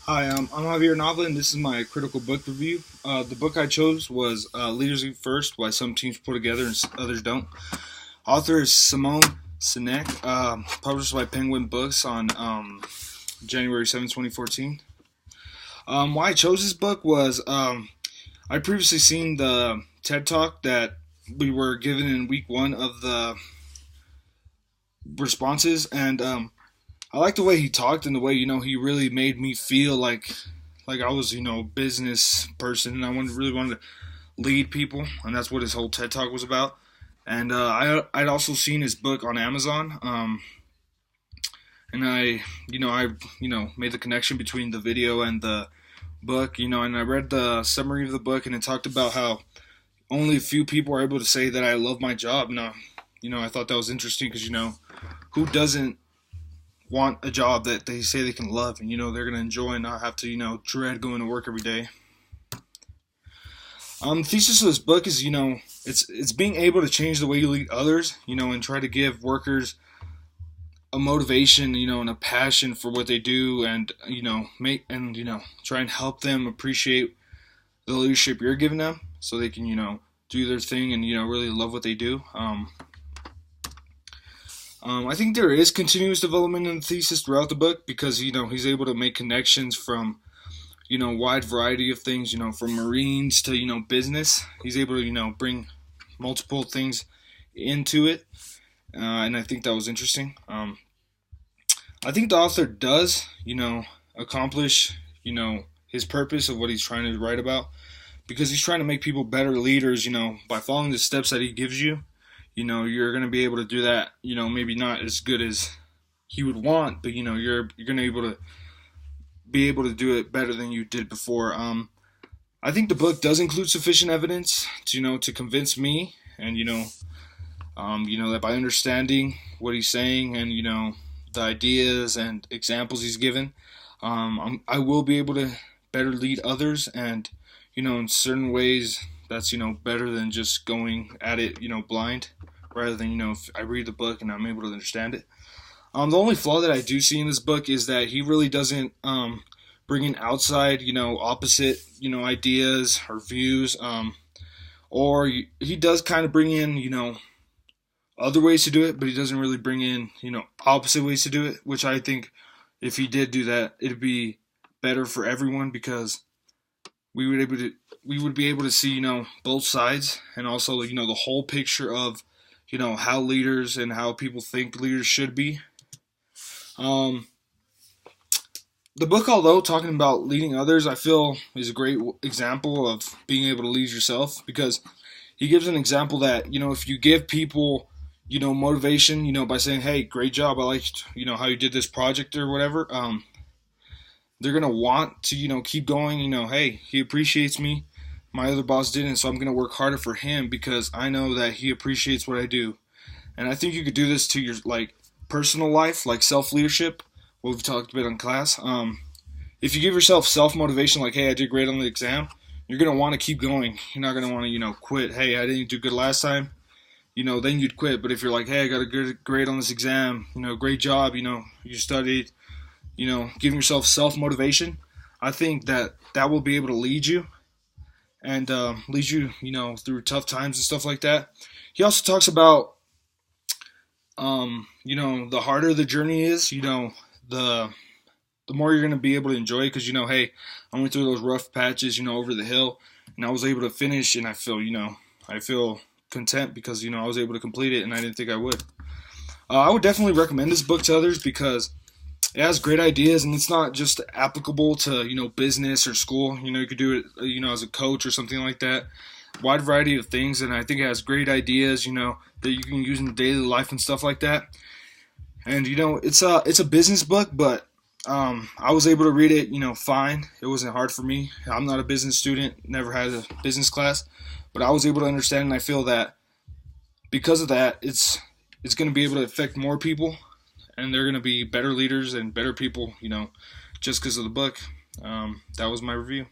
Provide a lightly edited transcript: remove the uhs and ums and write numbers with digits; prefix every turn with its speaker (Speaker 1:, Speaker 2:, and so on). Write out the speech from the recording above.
Speaker 1: Hi, I'm Javier Nava, and this is my critical book review. The book I chose was Leaders Eat First, Why Some Teams Pull Together and Others Don't. Author is Simone Sinek, published by Penguin Books on January 7th, 2014. Why I chose this book was I'd previously seen the TED Talk that we were given in week one of the responses, and I like the way he talked and the way he really made me feel like I was business person, and I really wanted to lead people, and that's what his whole TED Talk was about. And I'd also seen his book on Amazon, and I made the connection between the video and the book, and I read the summary of the book, and it talked about how only a few people are able to say that I love my job. Now, I thought that was interesting because who doesn't want a job that they say they can love and they're gonna enjoy and not have to dread going to work every day. The thesis of this book is it's being able to change the way you lead others, and try to give workers a motivation, and a passion for what they do, and make and try and help them appreciate the leadership you're giving them, so they can do their thing and really love what they do. I think there is continuous development in the thesis throughout the book because he's able to make connections from wide variety of things, from Marines to business. He's able to bring multiple things into it, and I think that was interesting. I think the author does accomplish his purpose of what he's trying to write about, because he's trying to make people better leaders, by following the steps that he gives you. You're going to be able to do that, maybe not as good as he would want, but you're going to be able to do it better than you did before. I think the book does include sufficient evidence to convince me, and that by understanding what he's saying and the ideas and examples he's given, I will be able to better lead others, and in certain ways that's better than just going at it blind, rather than if I read the book and I'm able to understand it. The only flaw that I do see in this book is that he really doesn't bring in outside opposite ideas or views, or he does kind of bring in other ways to do it, but he doesn't really bring in opposite ways to do it, which I think if he did do that, it'd be better for everyone, because we would be able to see both sides, and also the whole picture of how leaders and how people think leaders should be. The book, although talking about leading others, I feel is a great example of being able to lead yourself, because he gives an example that if you give people motivation by saying, hey, great job, I liked how you did this project or whatever, they're gonna want to keep going. Hey, he appreciates me, my other boss didn't, so I'm gonna work harder for him because I know that he appreciates what I do. And I think you could do this to your personal life, like self leadership, what we've talked about in class. If you give yourself self motivation, like, hey, I did great on the exam, you're gonna want to keep going. You're not gonna want to quit. Hey, I didn't do good last time, then you'd quit. But if you're like, hey, I got a good grade on this exam, great job, you studied, giving yourself self-motivation, I think that will be able to lead you, and lead you, through tough times and stuff like that. He also talks about, the harder the journey is, the more you're going to be able to enjoy it, because, hey, I went through those rough patches, over the hill, and I was able to finish, and I feel content because, I was able to complete it, and I didn't think I would. I would definitely recommend this book to others because it has great ideas, and it's not just applicable to business or school. You could do it as a coach or something like that. Wide variety of things, and I think it has great ideas that you can use in daily life and stuff like that. And it's a business book, but I was able to read it fine. It wasn't hard for me. I'm not a business student, never had a business class, but I was able to understand, and I feel that because of that, it's going to be able to affect more people, and they're going to be better leaders and better people, just because of the book. That was my review.